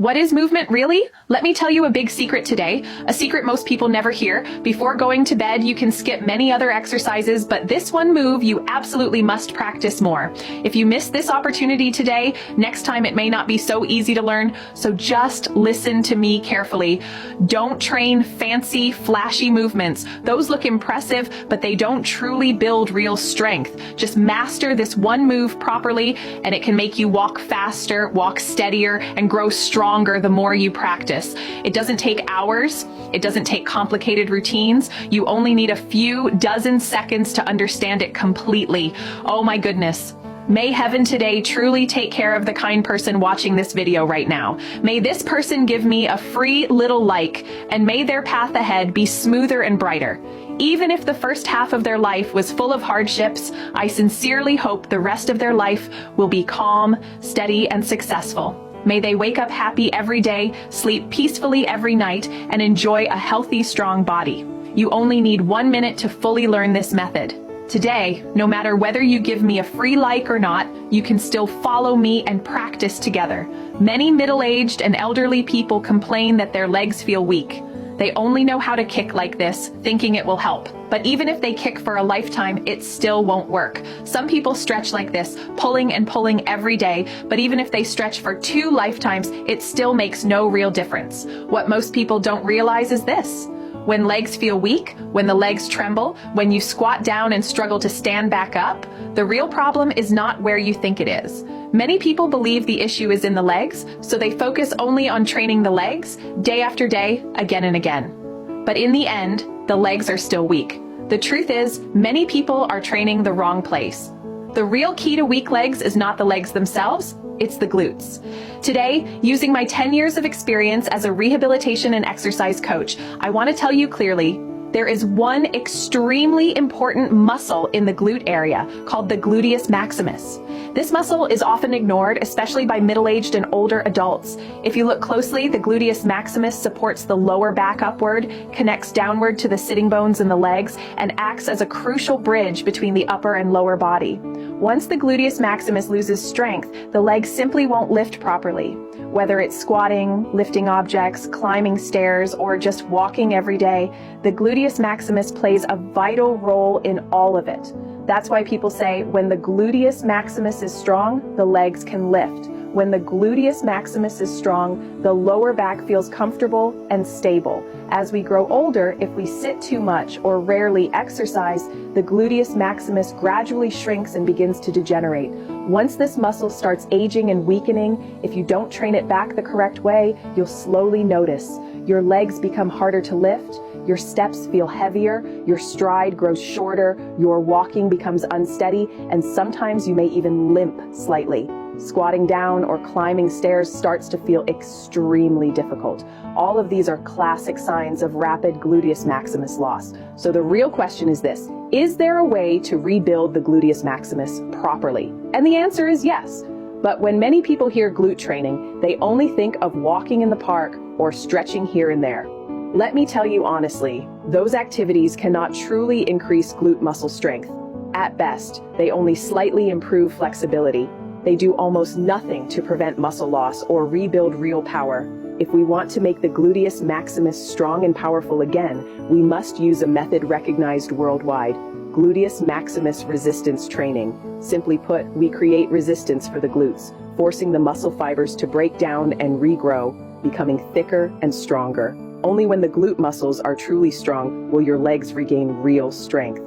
What is movement really? Let me tell you a big secret today, a secret most people never hear. Before going to bed, you can skip many other exercises, but this one move you absolutely must practice more. If you miss this opportunity today, next time it may not be so easy to learn, so just listen to me carefully. Don't train fancy, flashy movements. Those look impressive, but they don't truly build real strength. Just master this one move properly, and it can make you walk faster, walk steadier, and grow stronger the more you practice. It doesn't take hours. It doesn't take complicated routines. You only need a few dozen seconds to understand it completely. Oh my goodness. May heaven today truly take care of the kind person watching this video right now. May this person give me a free little like, and may their path ahead be smoother and brighter. Even if the first half of their life was full of hardships, I sincerely hope the rest of their life will be calm, steady, and successful. May they wake up happy every day, sleep peacefully every night, and enjoy a healthy, strong body. You only need 1 minute to fully learn this method. Today, no matter whether you give me a free like or not, you can still follow me and practice together. Many middle-aged and elderly people complain that their legs feel weak. They only know how to kick like this, thinking it will help. But even if they kick for a lifetime, it still won't work. Some people stretch like this, pulling and pulling every day, but even if they stretch for 2 lifetimes, it still makes no real difference. What most people don't realize is this. When legs feel weak, when the legs tremble, when you squat down and struggle to stand back up, the real problem is not where you think it is. Many people believe the issue is in the legs, so they focus only on training the legs, day after day, again and again. But in the end, the legs are still weak. The truth is, many people are training the wrong place. The real key to weak legs is not the legs themselves, it's the glutes. Today, using my 10 years of experience as a rehabilitation and exercise coach, I want to tell you clearly, there is one extremely important muscle in the glute area called the gluteus maximus. This muscle is often ignored, especially by middle-aged and older adults. If you look closely, the gluteus maximus supports the lower back upward, connects downward to the sitting bones in the legs, and acts as a crucial bridge between the upper and lower body. Once the gluteus maximus loses strength, the legs simply won't lift properly. Whether it's squatting, lifting objects, climbing stairs, or just walking every day, the gluteus maximus plays a vital role in all of it. That's why people say when the gluteus maximus is strong, the legs can lift. When the gluteus maximus is strong, the lower back feels comfortable and stable. As we grow older, if we sit too much or rarely exercise, the gluteus maximus gradually shrinks and begins to degenerate. Once this muscle starts aging and weakening, if you don't train it back the correct way, you'll slowly notice. Your legs become harder to lift, your steps feel heavier, your stride grows shorter, your walking becomes unsteady, and sometimes you may even limp slightly. Squatting down or climbing stairs starts to feel extremely difficult. All of these are classic signs of rapid gluteus maximus loss. So the real question is this: is there a way to rebuild the gluteus maximus properly? And the answer is yes. But when many people hear glute training, they only think of walking in the park or stretching here and there. Let me tell you honestly, those activities cannot truly increase glute muscle strength. At best, they only slightly improve flexibility. They do almost nothing to prevent muscle loss or rebuild real power. If we want to make the gluteus maximus strong and powerful again, we must use a method recognized worldwide: gluteus maximus resistance training. Simply put, we create resistance for the glutes, forcing the muscle fibers to break down and regrow, becoming thicker and stronger. Only when the glute muscles are truly strong will your legs regain real strength.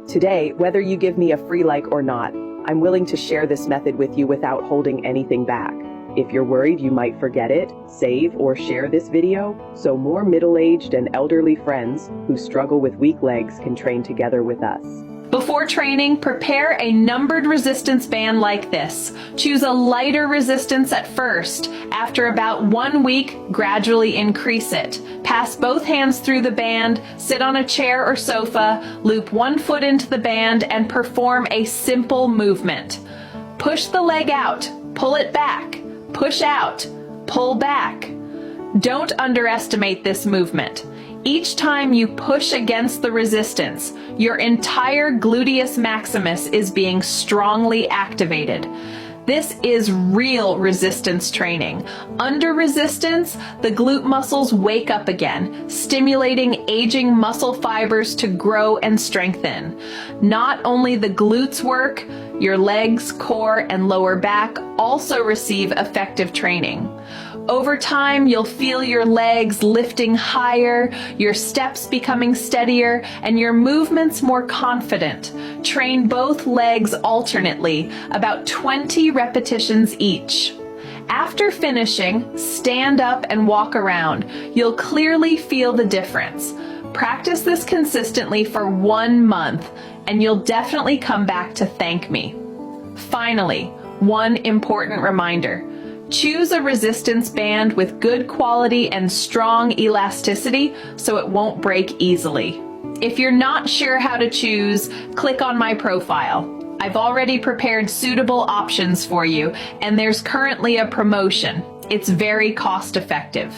Today, whether you give me a free like or not, I'm willing to share this method with you without holding anything back. If you're worried you might forget it, save or share this video so more middle-aged and elderly friends who struggle with weak legs can train together with us. Before training, prepare a numbered resistance band like this. Choose a lighter resistance at first. After about 1 week, gradually increase it. Pass both hands through the band, sit on a chair or sofa, loop one foot into the band, and perform a simple movement. Push the leg out, pull it back, push out, pull back. Don't underestimate this movement. Each time you push against the resistance, your entire gluteus maximus is being strongly activated. This is real resistance training. Under resistance, the glute muscles wake up again, stimulating aging muscle fibers to grow and strengthen. Not only the glutes work, your legs, core, and lower back also receive effective training. Over time, you'll feel your legs lifting higher, your steps becoming steadier, and your movements more confident. Train both legs alternately, about 20 repetitions each. After finishing, stand up and walk around. You'll clearly feel the difference. Practice this consistently for 1 month, and you'll definitely come back to thank me. Finally, one important reminder. Choose a resistance band with good quality and strong elasticity so it won't break easily. If you're not sure how to choose, click on my profile. I've already prepared suitable options for you, and there's currently a promotion. It's very cost effective.